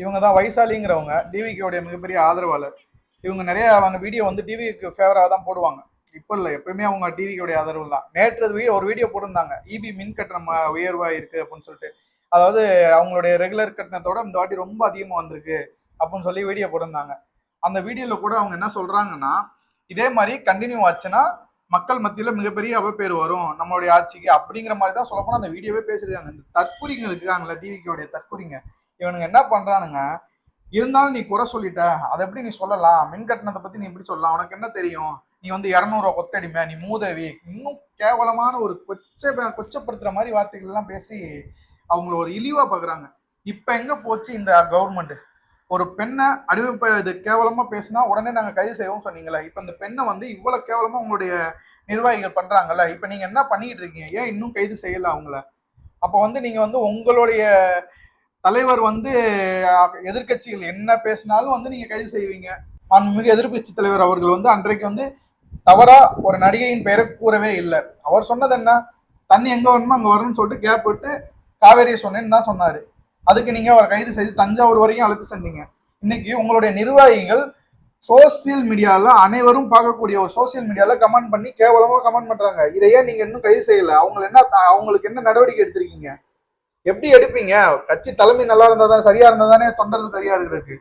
இவங்க தான் வைசாலிங்கிறவங்க, டிவிகேவுடைய மிகப்பெரிய ஆதரவாளர். இவங்க நிறைய அவங்க வீடியோ வந்து டிவிக்கு ஃபேவராக தான் போடுவாங்க. இப்போ இல்லை, எப்பயுமே அவங்க டிவிக்குடைய ஆதரவு தான். நேற்று ஒரு வீடியோ போட்டிருந்தாங்க, இபி மின் கட்டணம் உயர்வாக இருக்கு அப்படின்னு சொல்லிட்டு. அதாவது அவங்களுடைய ரெகுலர் கட்டணத்தோட இந்த வாட்டி ரொம்ப அதிகமாக வந்திருக்கு அப்படின்னு சொல்லி வீடியோ போட்டிருந்தாங்க. அந்த வீடியோவில் கூட அவங்க என்ன சொல்றாங்கன்னா, இதே மாதிரி கண்டினியூ ஆச்சுன்னா மக்கள் மத்தியில் மிகப்பெரிய அவப்பேர் வரும் நம்மளுடைய ஆட்சிக்கு அப்படிங்கிற மாதிரி தான் சொல்லப்போனால் அந்த வீடியோவே பேசிருக்காங்க. இந்த தற்குறிங்க இருக்காங்களே, டிவிக்குடைய தற்குறிங்க, இவனுங்க என்ன பண்றானுங்க, இருந்தாலும் நீ குறை சொல்லிட்ட, அதை எப்படி நீ சொல்லலாம், மின் கட்டணத்தை பத்தி நீ எப்படி சொல்லலாம், உனக்கு என்ன தெரியும், நீ வந்து 200 கொத்தடிமை, நீ மூதவி, இன்னும் கேவலமான ஒரு கொச்சப்படுத்துற மாதிரி வார்த்தைகள் எல்லாம் பேசி அவங்கள ஒரு இழிவா பாக்குறாங்க. இப்ப எங்க போச்சு இந்த கவர்மெண்ட்? ஒரு பெண்ணை அடிமை இது கேவலமா பேசினா உடனே நாங்க கைது செய்வோம் சொன்னீங்களே, இப்ப இந்த பெண்ணை வந்து இவ்வளவு கேவலமா உங்களுடைய நிர்வாகிகள் பண்றாங்கல்ல, இப்ப நீங்க என்ன பண்ணிட்டு இருக்கீங்க? ஏன் இன்னும் கைது செய்யல அவங்கள? அப்ப வந்து நீங்க வந்து உங்களுடைய தலைவர் வந்து எதிர்கட்சிகள் என்ன பேசினாலும் வந்து நீங்க கைது செய்வீங்க. மிக எதிர்கட்சி தலைவர் அவர்கள் வந்து அன்றைக்கு வந்து தவறா ஒரு நடிகையின் பெயரை கூறவே இல்லை. அவர் சொன்னது என்ன, தண்ணி எங்க வரணுமோ அங்க வரணும்னு சொல்லிட்டு கேப் விட்டு காவேரியை சொன்னேன்னு தான் சொன்னாரு. அதுக்கு நீங்க அவர் கைது செய்து தஞ்சாவூர் வரைக்கும் அழைத்து சென்றீங்க. இன்னைக்கு உங்களுடைய நிர்வாகிகள் சோசியல் மீடியால அனைவரும் பார்க்கக்கூடிய ஒரு சோசியல் மீடியால கமெண்ட் பண்ணி கேவலமா கமெண்ட் பண்றாங்க. இதையே நீங்க இன்னும் கைது செய்யல. அவங்களுக்கு என்ன நடவடிக்கை எடுத்திருக்கீங்க? எப்படி எடுப்பீங்க? கட்சி தலைமை நல்லா இருந்தா தான், சரியா இருந்தா தானே தொண்டர்கள் சரியா இருக்கு.